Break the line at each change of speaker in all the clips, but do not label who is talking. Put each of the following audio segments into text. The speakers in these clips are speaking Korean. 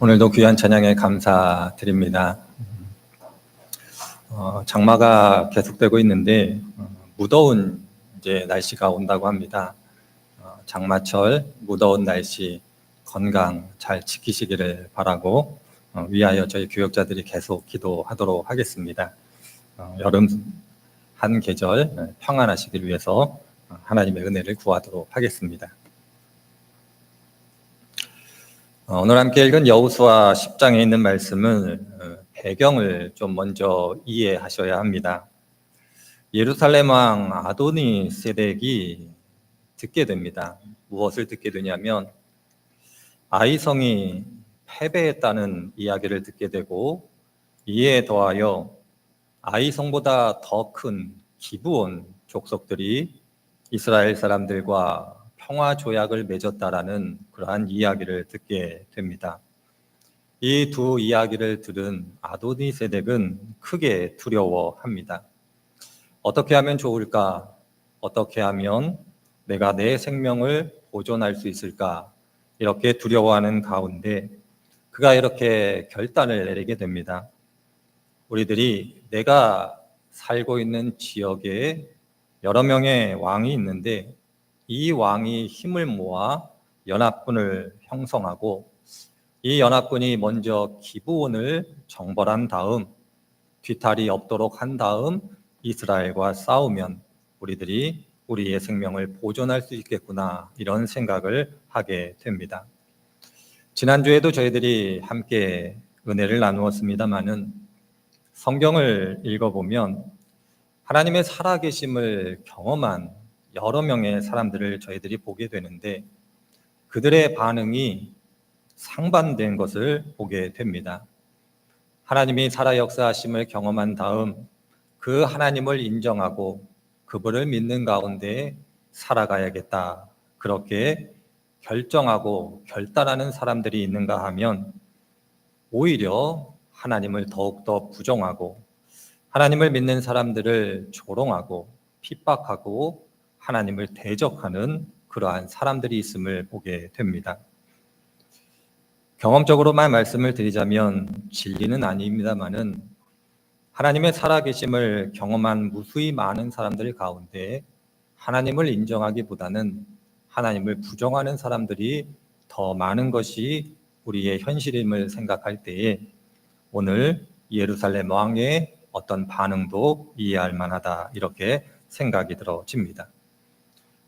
오늘도 귀한 찬양에 감사드립니다. 장마가 계속되고 있는데 무더운 이제 날씨가 온다고 합니다. 장마철 무더운 날씨 건강 잘 지키시기를 바라고 위하여 저희 교역자들이 계속 기도하도록 하겠습니다. 여름 한 계절 평안하시길 위해서 하나님의 은혜를 구하도록 하겠습니다. 오늘 함께 읽은 여호수아 10장에 있는 말씀은 배경을 좀 먼저 이해하셔야 합니다. 예루살렘 왕 아도니 세덱이 듣게 됩니다. 무엇을 듣게 되냐면 아이성이 패배했다는 이야기를 듣게 되고, 이에 더하여 아이성보다 더 큰 기브온 족속들이 이스라엘 사람들과 평화 조약을 맺었다라는 그러한 이야기를 듣게 됩니다. 이 두 이야기를 들은 아도니 세덱은 크게 두려워합니다. 어떻게 하면 좋을까? 어떻게 하면 내가 내 생명을 보존할 수 있을까? 이렇게 두려워하는 가운데 그가 이렇게 결단을 내리게 됩니다. 우리들이 내가 살고 있는 지역에 여러 명의 왕이 있는데 이 왕이 힘을 모아 연합군을 형성하고 이 연합군이 먼저 기브온을 정벌한 다음 뒤탈이 없도록 한 다음 이스라엘과 싸우면 우리들이 우리의 생명을 보존할 수 있겠구나, 이런 생각을 하게 됩니다. 지난주에도 저희들이 함께 은혜를 나누었습니다마는 성경을 읽어보면 하나님의 살아계심을 경험한 여러 명의 사람들을 저희들이 보게 되는데 그들의 반응이 상반된 것을 보게 됩니다. 하나님이 살아 역사하심을 경험한 다음 그 하나님을 인정하고 그분을 믿는 가운데 살아가야겠다, 그렇게 결정하고 결단하는 사람들이 있는가 하면 오히려 하나님을 더욱더 부정하고 하나님을 믿는 사람들을 조롱하고 핍박하고 하나님을 대적하는 그러한 사람들이 있음을 보게 됩니다. 경험적으로만 말씀을 드리자면 진리는 아닙니다만은 하나님의 살아계심을 경험한 무수히 많은 사람들 가운데 하나님을 인정하기보다는 하나님을 부정하는 사람들이 더 많은 것이 우리의 현실임을 생각할 때에 오늘 예루살렘 왕의 어떤 반응도 이해할 만하다, 이렇게 생각이 들어집니다.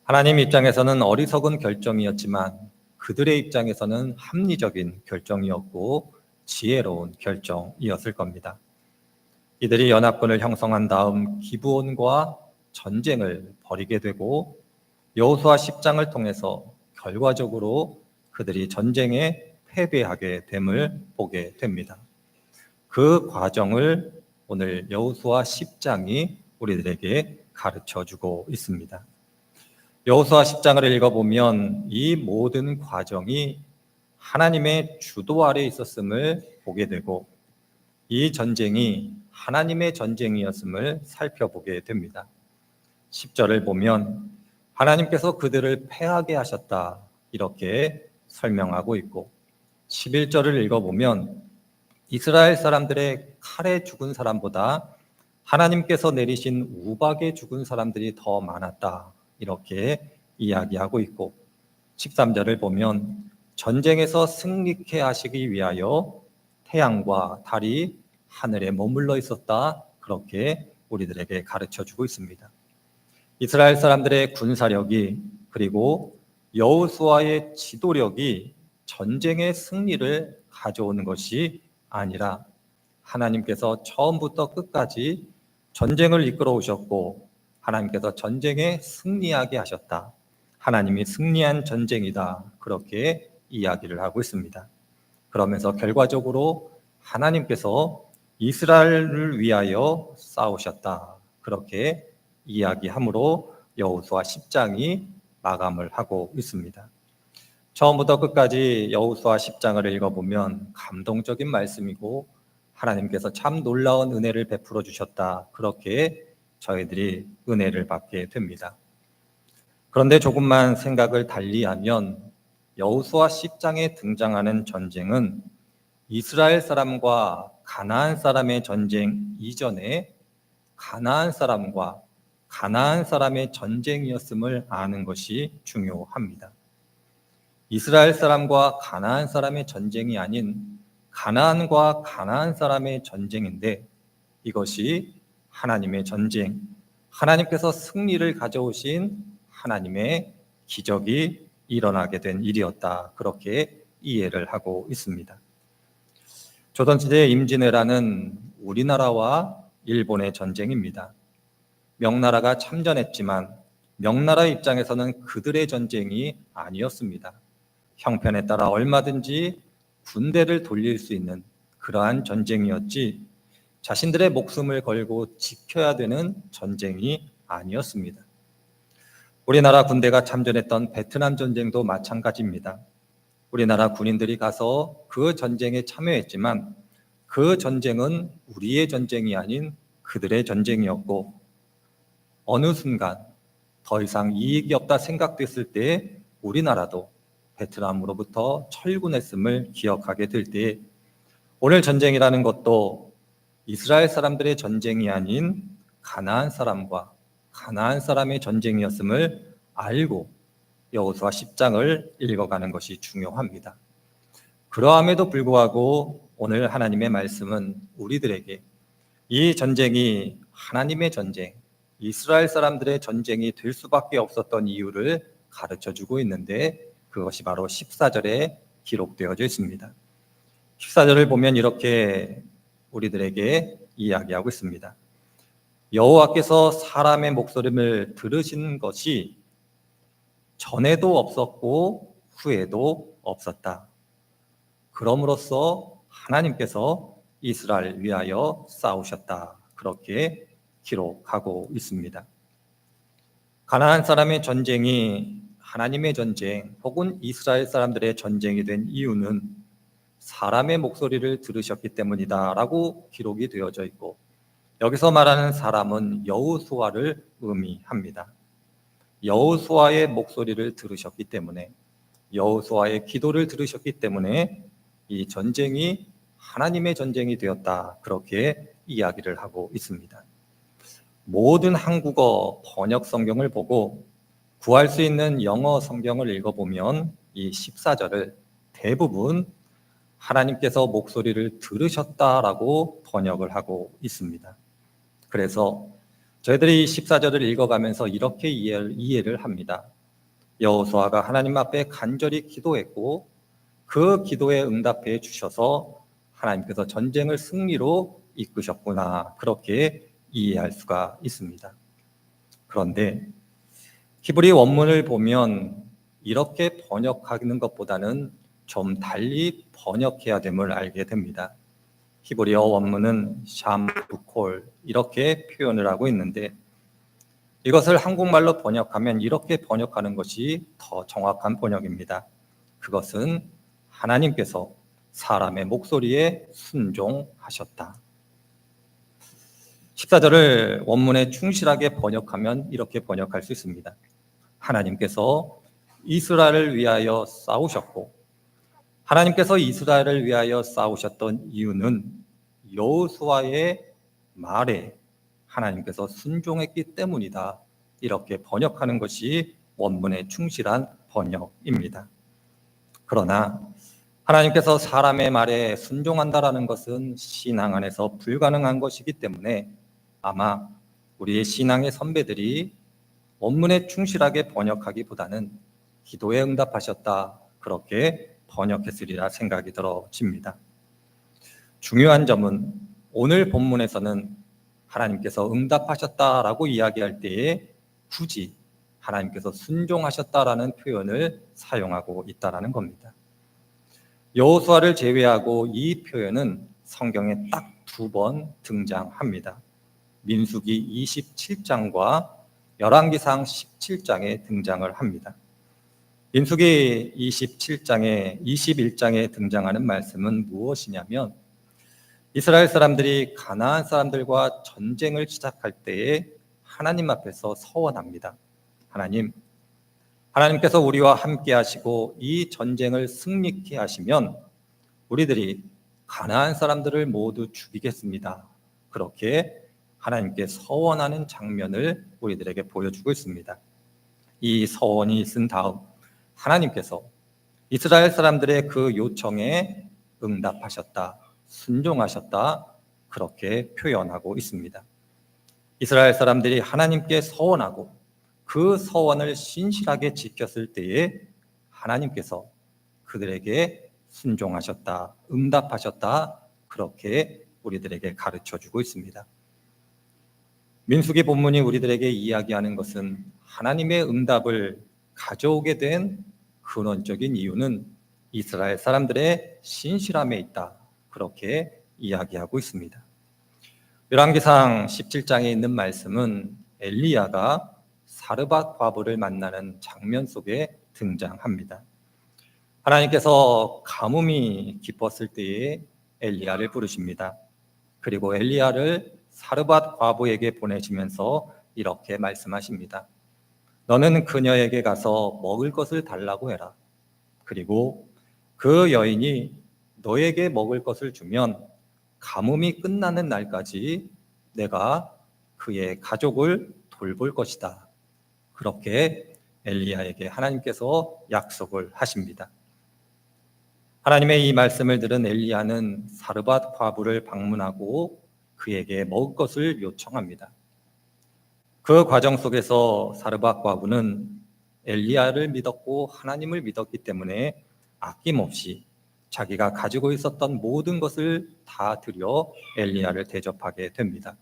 하나님 입장에서는 어리석은 결정이었지만 그들의 입장에서는 합리적인 결정이었고 지혜로운 결정이었을 겁니다. 이들이 연합군을 형성한 다음 기브온과 전쟁을 벌이게 되고 여호수아 10장을 통해서 결과적으로 그들이 전쟁에 패배하게 됨을 보게 됩니다. 그 과정을 오늘 여호수아 10장이 우리들에게 가르쳐주고 있습니다. 여호수아 10장을 읽어보면 이 모든 과정이 하나님의 주도 아래 있었음을 보게 되고 이 전쟁이 하나님의 전쟁이었음을 살펴보게 됩니다. 10절을 보면 하나님께서 그들을 패하게 하셨다, 이렇게 설명하고 있고 11절을 읽어보면 이스라엘 사람들의 칼에 죽은 사람보다 하나님께서 내리신 우박에 죽은 사람들이 더 많았다, 이렇게 이야기하고 있고 13절을 보면 전쟁에서 승리케 하시기 위하여 태양과 달이 하늘에 머물러 있었다, 그렇게 우리들에게 가르쳐주고 있습니다. 이스라엘 사람들의 군사력이 그리고 여호수아의 지도력이 전쟁의 승리를 가져오는 것이 아니라 하나님께서 처음부터 끝까지 전쟁을 이끌어 오셨고 하나님께서 전쟁에 승리하게 하셨다, 하나님이 승리한 전쟁이다, 그렇게 이야기를 하고 있습니다. 그러면서 결과적으로 하나님께서 이스라엘을 위하여 싸우셨다, 그렇게 이야기함으로 여호수아 10장이 마감을 하고 있습니다. 처음부터 끝까지 여호수아 10장을 읽어보면 감동적인 말씀이고 하나님께서 참 놀라운 은혜를 베풀어 주셨다, 그렇게 저희들이 은혜를 받게 됩니다. 그런데 조금만 생각을 달리하면 여호수아 10장에 등장하는 전쟁은 이스라엘 사람과 가나안 사람의 전쟁 이전에 가나안 사람과 가나안 사람의 전쟁이었음을 아는 것이 중요합니다. 이스라엘 사람과 가나안 사람의 전쟁이 아닌 가나안과 가나안 사람의 전쟁인데, 이것이 하나님의 전쟁, 하나님께서 승리를 가져오신 하나님의 기적이 일어나게 된 일이었다, 그렇게 이해를 하고 있습니다. 조선시대 임진왜란은 우리나라와 일본의 전쟁입니다. 명나라가 참전했지만 명나라 입장에서는 그들의 전쟁이 아니었습니다. 형편에 따라 얼마든지 군대를 돌릴 수 있는 그러한 전쟁이었지, 자신들의 목숨을 걸고 지켜야 되는 전쟁이 아니었습니다. 우리나라 군대가 참전했던 베트남 전쟁도 마찬가지입니다. 우리나라 군인들이 가서 그 전쟁에 참여했지만 그 전쟁은 우리의 전쟁이 아닌 그들의 전쟁이었고, 어느 순간 더 이상 이익이 없다 생각됐을 때 우리나라도 베트남으로부터 철군했음을 기억하게 될 때, 오늘 전쟁이라는 것도 이스라엘 사람들의 전쟁이 아닌 가나안 사람과 가나안 사람의 전쟁이었음을 알고 여호수아 10장을 읽어가는 것이 중요합니다. 그러함에도 불구하고 오늘 하나님의 말씀은 우리들에게 이 전쟁이 하나님의 전쟁, 이스라엘 사람들의 전쟁이 될 수밖에 없었던 이유를 가르쳐주고 있는데, 그것이 바로 14절에 기록되어져 있습니다. 14절을 보면 이렇게 우리들에게 이야기하고 있습니다. 여호와께서 사람의 목소리를 들으신 것이 전에도 없었고 후에도 없었다. 그럼으로써 하나님께서 이스라엘을 위하여 싸우셨다, 그렇게 기록하고 있습니다. 가나안 사람의 전쟁이 하나님의 전쟁 혹은 이스라엘 사람들의 전쟁이 된 이유는 사람의 목소리를 들으셨기 때문이다 라고 기록이 되어져 있고, 여기서 말하는 사람은 여호수아를 의미합니다. 여호수아의 목소리를 들으셨기 때문에, 여호수아의 기도를 들으셨기 때문에 이 전쟁이 하나님의 전쟁이 되었다, 그렇게 이야기를 하고 있습니다. 모든 한국어 번역 성경을 보고 구할 수 있는 영어 성경을 읽어보면 이 14절을 대부분 하나님께서 목소리를 들으셨다라고 번역을 하고 있습니다. 그래서 저희들이 이 14절을 읽어가면서 이렇게 이해를 합니다. 여호수아가 하나님 앞에 간절히 기도했고 그 기도에 응답해 주셔서 하나님께서 전쟁을 승리로 이끄셨구나, 그렇게 이해할 수가 있습니다. 그런데 히브리 원문을 보면 이렇게 번역하는 것보다는 좀 달리 번역해야 됨을 알게 됩니다. 히브리어 원문은 샴부콜 이렇게 표현을 하고 있는데, 이것을 한국말로 번역하면 이렇게 번역하는 것이 더 정확한 번역입니다. 그것은 하나님께서 사람의 목소리에 순종하셨다. 14절을 원문에 충실하게 번역하면 이렇게 번역할 수 있습니다. 하나님께서 이스라엘을 위하여 싸우셨고, 하나님께서 이스라엘을 위하여 싸우셨던 이유는 여호수아의 말에 하나님께서 순종했기 때문이다, 이렇게 번역하는 것이 원문에 충실한 번역입니다. 그러나 하나님께서 사람의 말에 순종한다라는 것은 신앙 안에서 불가능한 것이기 때문에 아마 우리의 신앙의 선배들이 원문에 충실하게 번역하기보다는 기도에 응답하셨다, 그렇게 번역했으리라 생각이 들어집니다. 중요한 점은 오늘 본문에서는 하나님께서 응답하셨다라고 이야기할 때에 굳이 하나님께서 순종하셨다라는 표현을 사용하고 있다는 겁니다. 여호수아를 제외하고 이 표현은 성경에 딱 2번 등장합니다. 민수기 27장과 열왕기상 17장에 등장을 합니다. 민수기 21장에 등장하는 말씀은 무엇이냐면, 이스라엘 사람들이 가나안 사람들과 전쟁을 시작할 때에 하나님 앞에서 서원합니다. 하나님께서 우리와 함께 하시고 이 전쟁을 승리케 하시면 우리들이 가나안 사람들을 모두 죽이겠습니다. 그렇게 하나님께 서원하는 장면을 우리들에게 보여주고 있습니다. 이 서원이 있은 다음 하나님께서 이스라엘 사람들의 그 요청에 응답하셨다, 순종하셨다, 그렇게 표현하고 있습니다. 이스라엘 사람들이 하나님께 서원하고 그 서원을 신실하게 지켰을 때에 하나님께서 그들에게 순종하셨다, 응답하셨다, 그렇게 우리들에게 가르쳐주고 있습니다. 민수기 본문이 우리들에게 이야기하는 것은 하나님의 응답을 가져오게 된 근원적인 이유는 이스라엘 사람들의 신실함에 있다, 그렇게 이야기하고 있습니다. 열왕기상 17장에 있는 말씀은 엘리야가 사르밧 과부를 만나는 장면 속에 등장합니다. 하나님께서 가뭄이 깊었을 때에 엘리야를 부르십니다. 그리고 엘리야를 사르밧 과부에게 보내시면서 이렇게 말씀하십니다. 너는 그녀에게 가서 먹을 것을 달라고 해라. 그리고 그 여인이 너에게 먹을 것을 주면 가뭄이 끝나는 날까지 내가 그의 가족을 돌볼 것이다. 그렇게 엘리야에게 하나님께서 약속을 하십니다. 하나님의 이 말씀을 들은 엘리야는 사르밧 과부를 방문하고 그에게 먹을 것을 요청합니다. 그 과정 속에서 사르밧 과부는 엘리야를 믿었고 하나님을 믿었기 때문에 아낌없이 자기가 가지고 있었던 모든 것을 다 들여 엘리야를 대접하게 됩니다.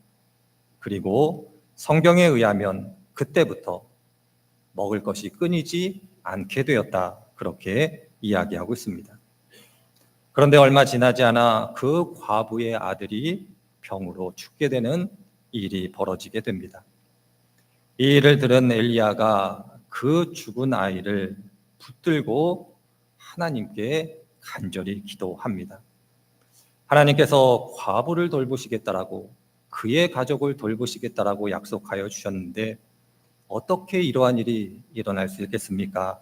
그리고 성경에 의하면 그때부터 먹을 것이 끊이지 않게 되었다, 그렇게 이야기하고 있습니다. 그런데 얼마 지나지 않아 그 과부의 아들이 병으로 죽게 되는 일이 벌어지게 됩니다. 이 일을 들은 엘리야가 그 죽은 아이를 붙들고 하나님께 간절히 기도합니다. 하나님께서 과부를 돌보시겠다라고, 그의 가족을 돌보시겠다라고 약속하여 주셨는데 어떻게 이러한 일이 일어날 수 있겠습니까?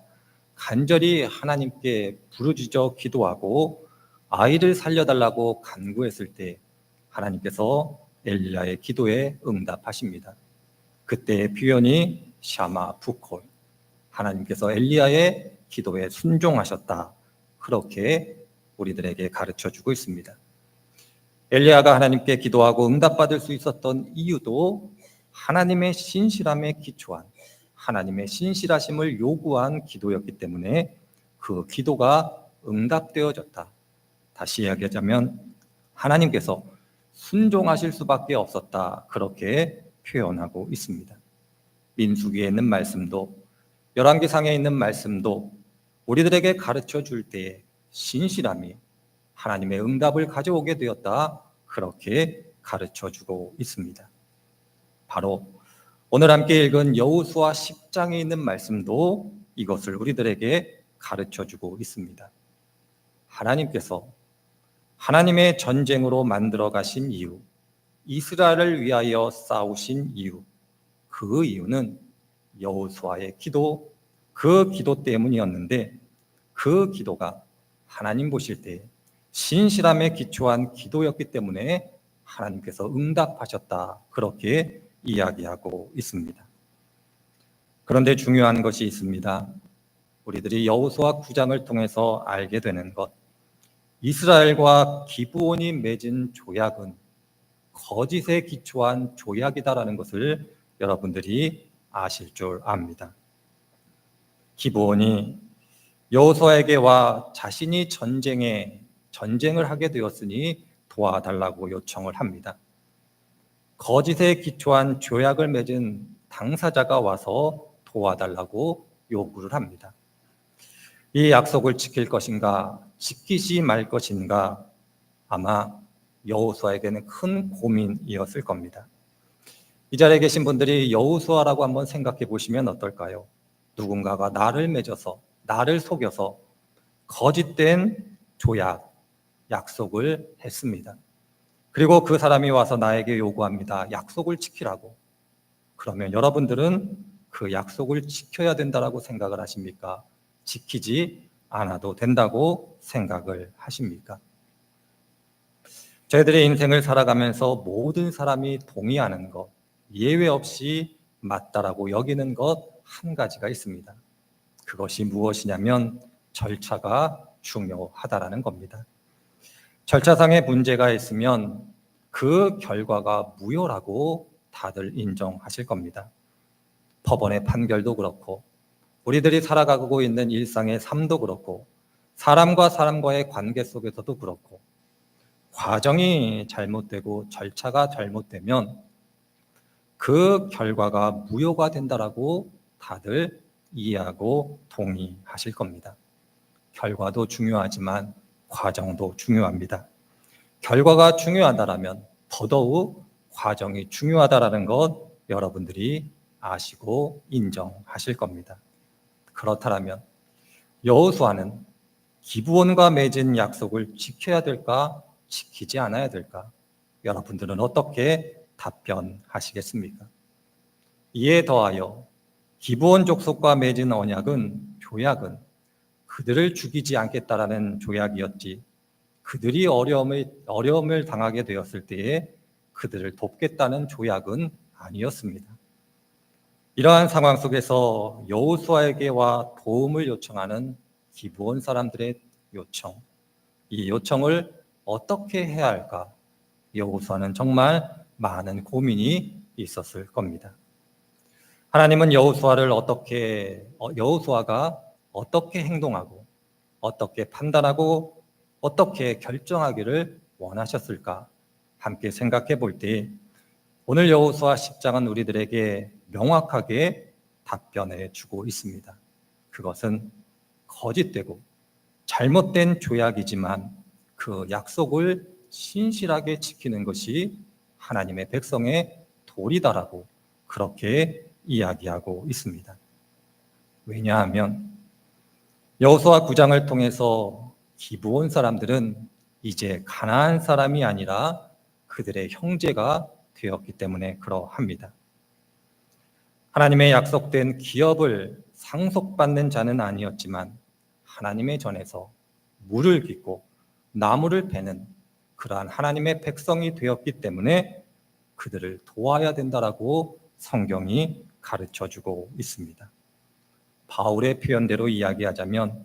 간절히 하나님께 부르짖어 기도하고 아이를 살려달라고 간구했을 때 하나님께서 엘리야의 기도에 응답하십니다. 그때의 표현이 샤마 부콜, 하나님께서 엘리야의 기도에 순종하셨다, 그렇게 우리들에게 가르쳐주고 있습니다. 엘리야가 하나님께 기도하고 응답받을 수 있었던 이유도 하나님의 신실함에 기초한, 하나님의 신실하심을 요구한 기도였기 때문에 그 기도가 응답되어졌다. 다시 이야기하자면 하나님께서 순종하실 수밖에 없었다, 그렇게 표현하고 있습니다. 민수기에 있는 말씀도 열왕기상에 있는 말씀도 우리들에게 가르쳐 줄 때에 신실함이 하나님의 응답을 가져오게 되었다, 그렇게 가르쳐 주고 있습니다. 바로 오늘 함께 읽은 여호수아 10장에 있는 말씀도 이것을 우리들에게 가르쳐 주고 있습니다. 하나님께서 하나님의 전쟁으로 만들어 가신 이유, 이스라엘을 위하여 싸우신 이유, 그 이유는 여호수아의 기도, 그 기도 때문이었는데 그 기도가 하나님 보실 때 신실함에 기초한 기도였기 때문에 하나님께서 응답하셨다, 그렇게 이야기하고 있습니다. 그런데 중요한 것이 있습니다. 우리들이 여호수아 9장을 통해서 알게 되는 것, 이스라엘과 기브온이 맺은 조약은 거짓에 기초한 조약이다라는 것을 여러분들이 아실 줄 압니다. 기브온이 여호수아에게 와 자신이 전쟁을 하게 되었으니 도와달라고 요청을 합니다. 거짓에 기초한 조약을 맺은 당사자가 와서 도와달라고 요구를 합니다. 이 약속을 지킬 것인가, 지키지 말 것인가, 아마 여호수아에게는 큰 고민이었을 겁니다. 이 자리에 계신 분들이 여호수아라고 한번 생각해 보시면 어떨까요? 누군가가 나를 맺어서, 나를 속여서 거짓된 조약, 약속을 했습니다. 그리고 그 사람이 와서 나에게 요구합니다. 약속을 지키라고. 그러면 여러분들은 그 약속을 지켜야 된다고 생각을 하십니까? 지키지 않아도 된다고 생각을 하십니까? 저희들의 인생을 살아가면서 모든 사람이 동의하는 것, 예외 없이 맞다라고 여기는 것 한 가지가 있습니다. 그것이 무엇이냐면 절차가 중요하다라는 겁니다. 절차상의 문제가 있으면 그 결과가 무효라고 다들 인정하실 겁니다. 법원의 판결도 그렇고 우리들이 살아가고 있는 일상의 삶도 그렇고 사람과 사람과의 관계 속에서도 그렇고 과정이 잘못되고 절차가 잘못되면 그 결과가 무효가 된다라고 다들 이해하고 동의하실 겁니다. 결과도 중요하지만 과정도 중요합니다. 결과가 중요하다라면 더더욱 과정이 중요하다라는 것 여러분들이 아시고 인정하실 겁니다. 그렇다면 여호수아는 기브온과 맺은 약속을 지켜야 될까, 지키지 않아야 될까? 여러분들은 어떻게 답변하시겠습니까? 이에 더하여 기브온 족속과 맺은 언약은, 조약은 그들을 죽이지 않겠다라는 조약이었지, 그들이 어려움을 당하게 되었을 때에 그들을 돕겠다는 조약은 아니었습니다. 이러한 상황 속에서 여호수아에게와 도움을 요청하는 기브온 사람들의 요청, 이 요청을 어떻게 해야 할까? 여호수아는 정말 많은 고민이 있었을 겁니다. 하나님은 여호수아가 어떻게 행동하고 어떻게 판단하고 어떻게 결정하기를 원하셨을까? 함께 생각해 볼 때 오늘 여호수아 10장은 우리들에게 명확하게 답변해 주고 있습니다. 그것은 거짓되고 잘못된 조약이지만 그 약속을 신실하게 지키는 것이 하나님의 백성의 도리다라고 그렇게 이야기하고 있습니다. 왜냐하면 여호수아 9장을 통해서 기브온 사람들은 이제 가나안 사람이 아니라 그들의 형제가 되었기 때문에 그러합니다. 하나님의 약속된 기업을 상속받는 자는 아니었지만 하나님의 전에서 물을 깃고 나무를 베는 그러한 하나님의 백성이 되었기 때문에 그들을 도와야 된다라고 성경이 가르쳐주고 있습니다. 바울의 표현대로 이야기하자면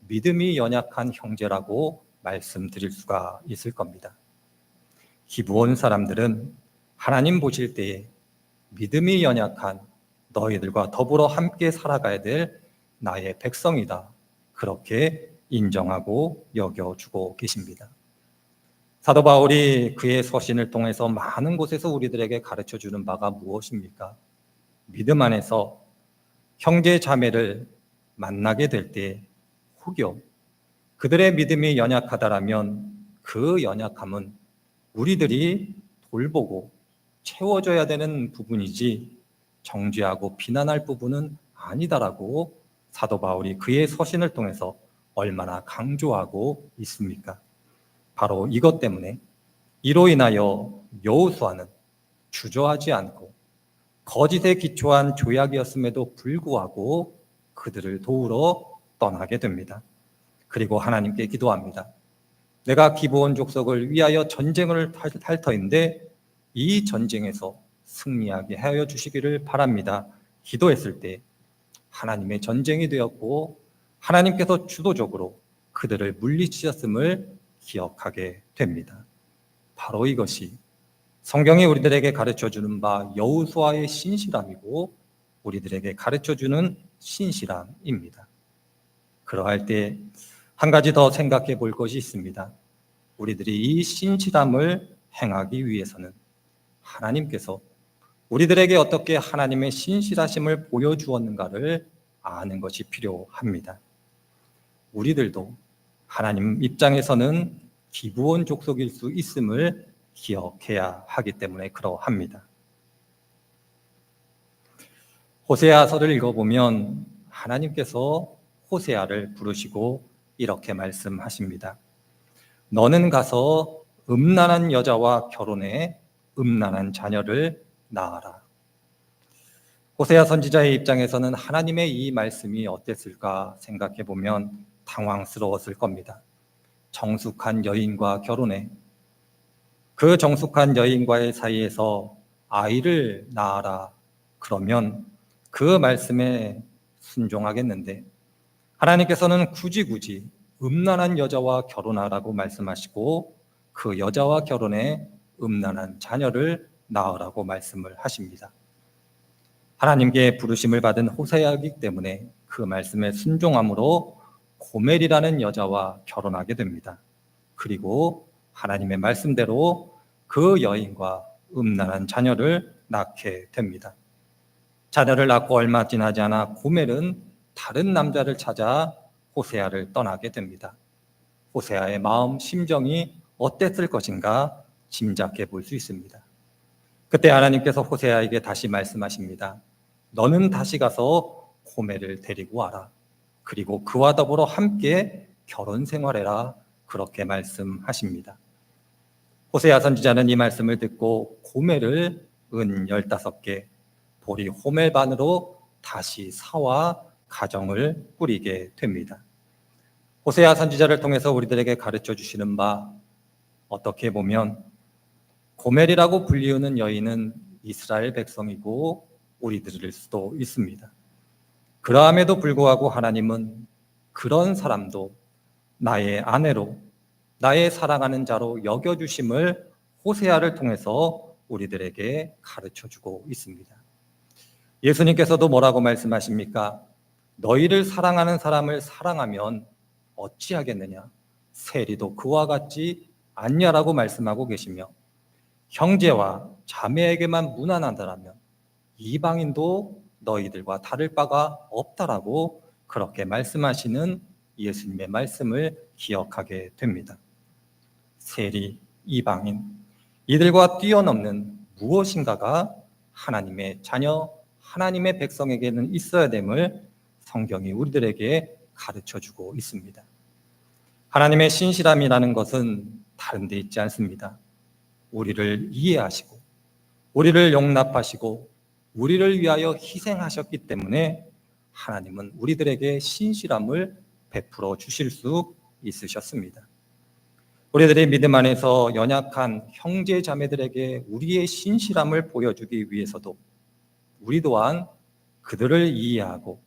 믿음이 연약한 형제라고 말씀드릴 수가 있을 겁니다. 기브온 사람들은 하나님 보실 때에 믿음이 연약한 너희들과 더불어 함께 살아가야 될 나의 백성이다, 그렇게 인정하고 여겨주고 계십니다. 사도 바울이 그의 서신을 통해서 많은 곳에서 우리들에게 가르쳐주는 바가 무엇입니까? 믿음 안에서 형제 자매를 만나게 될 때 혹여 그들의 믿음이 연약하다라면 그 연약함은 우리들이 돌보고 채워줘야 되는 부분이지 정죄하고 비난할 부분은 아니다라고 사도 바울이 그의 서신을 통해서 얼마나 강조하고 있습니까? 바로 이것 때문에 이로 인하여 여호수아는 주저하지 않고 거짓에 기초한 조약이었음에도 불구하고 그들을 도우러 떠나게 됩니다. 그리고 하나님께 기도합니다. 내가 기브온 족속을 위하여 전쟁을 할 터인데 이 전쟁에서 승리하게 하여 주시기를 바랍니다. 기도했을 때 하나님의 전쟁이 되었고 하나님께서 주도적으로 그들을 물리치셨음을 기억하게 됩니다. 바로 이것이 성경이 우리들에게 가르쳐주는 바 여호수아의 신실함이고 우리들에게 가르쳐주는 신실함입니다. 그러할 때 한 가지 더 생각해 볼 것이 있습니다. 우리들이 이 신실함을 행하기 위해서는 하나님께서 우리들에게 어떻게 하나님의 신실하심을 보여주었는가를 아는 것이 필요합니다. 우리들도 하나님 입장에서는 기브온 족속일 수 있음을 기억해야 하기 때문에 그러합니다. 호세아서를 읽어보면 하나님께서 호세아를 부르시고 이렇게 말씀하십니다. 너는 가서 음란한 여자와 결혼해 음란한 자녀를 낳아라. 호세아 선지자의 입장에서는 하나님의 이 말씀이 어땠을까 생각해 보면 당황스러웠을 겁니다. 정숙한 여인과 결혼해 그 정숙한 여인과의 사이에서 아이를 낳아라. 그러면 그 말씀에 순종하겠는데 하나님께서는 굳이 음란한 여자와 결혼하라고 말씀하시고 그 여자와 결혼해 음란한 자녀를 낳으라고 말씀을 하십니다. 하나님께 부르심을 받은 호세아이기 때문에 그 말씀에 순종함으로 고멜이라는 여자와 결혼하게 됩니다. 그리고 하나님의 말씀대로 그 여인과 음란한 자녀를 낳게 됩니다. 자녀를 낳고 얼마 지나지 않아 고멜은 다른 남자를 찾아 호세아를 떠나게 됩니다. 호세아의 마음, 심정이 어땠을 것인가 짐작해 볼 수 있습니다. 그때 하나님께서 호세아에게 다시 말씀하십니다. 너는 다시 가서 고멜을 데리고 와라. 그리고 그와 더불어 함께 결혼 생활해라. 그렇게 말씀하십니다. 호세아 선지자는 이 말씀을 듣고 고멜을 은 15개, 보리 호멜반으로 다시 사와 가정을 꾸리게 됩니다. 호세아 선지자를 통해서 우리들에게 가르쳐 주시는 바, 어떻게 보면 고멜이라고 불리우는 여인은 이스라엘 백성이고 우리들일 수도 있습니다. 그러함에도 불구하고 하나님은 그런 사람도 나의 아내로, 나의 사랑하는 자로 여겨주심을 호세아를 통해서 우리들에게 가르쳐주고 있습니다. 예수님께서도 뭐라고 말씀하십니까? 너희를 사랑하는 사람을 사랑하면 어찌하겠느냐? 세리도 그와 같지 않냐라고 말씀하고 계시며 형제와 자매에게만 무난하다라면 이방인도 너희들과 다를 바가 없다라고 그렇게 말씀하시는 예수님의 말씀을 기억하게 됩니다. 세리, 이방인, 이들과 뛰어넘는 무엇인가가 하나님의 자녀, 하나님의 백성에게는 있어야 됨을 성경이 우리들에게 가르쳐주고 있습니다. 하나님의 신실함이라는 것은 다른 데 있지 않습니다. 우리를 이해하시고 우리를 용납하시고 우리를 위하여 희생하셨기 때문에 하나님은 우리들에게 신실함을 베풀어 주실 수 있으셨습니다. 우리들의 믿음 안에서 연약한 형제 자매들에게 우리의 신실함을 보여주기 위해서도 우리 또한 그들을 이해하고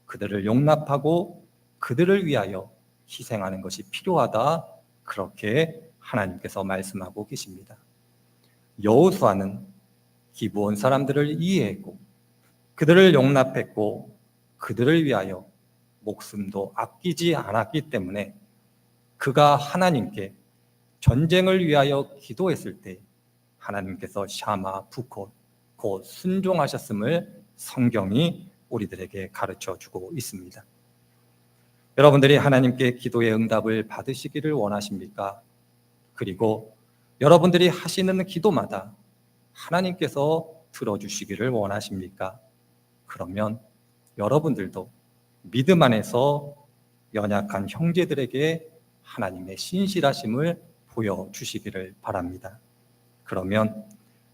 그들을 용납하고 그들을 위하여 희생하는 것이 필요하다. 그렇게 하나님께서 말씀하고 계십니다. 여호수아는 기브온 사람들을 이해했고 그들을 용납했고 그들을 위하여 목숨도 아끼지 않았기 때문에 그가 하나님께 전쟁을 위하여 기도했을 때 하나님께서 샤마 부콧 곧 순종하셨음을 성경이 우리들에게 가르쳐주고 있습니다. 여러분들이 하나님께 기도의 응답을 받으시기를 원하십니까? 그리고 여러분들이 하시는 기도마다 하나님께서 들어주시기를 원하십니까? 그러면 여러분들도 믿음 안에서 연약한 형제들에게 하나님의 신실하심을 보여주시기를 바랍니다. 그러면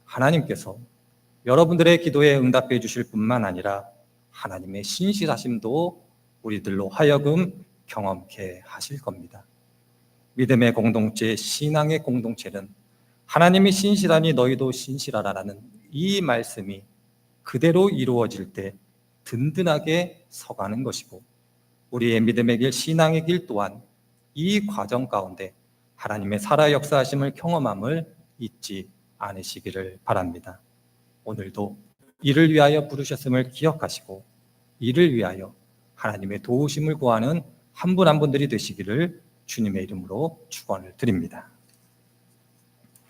하나님께서 여러분들의 기도에 응답해 주실 뿐만 아니라 하나님의 신실하심도 우리들로 하여금 경험케 하실 겁니다. 믿음의 공동체, 신앙의 공동체는 하나님이 신실하니 너희도 신실하라라는 이 말씀이 그대로 이루어질 때 든든하게 서가는 것이고 우리의 믿음의 길, 신앙의 길 또한 이 과정 가운데 하나님의 살아 역사하심을 경험함을 잊지 않으시기를 바랍니다. 오늘도 이를 위하여 부르셨음을 기억하시고 이를 위하여 하나님의 도우심을 구하는 한 분 한 분들이 되시기를 주님의 이름으로 축원을 드립니다.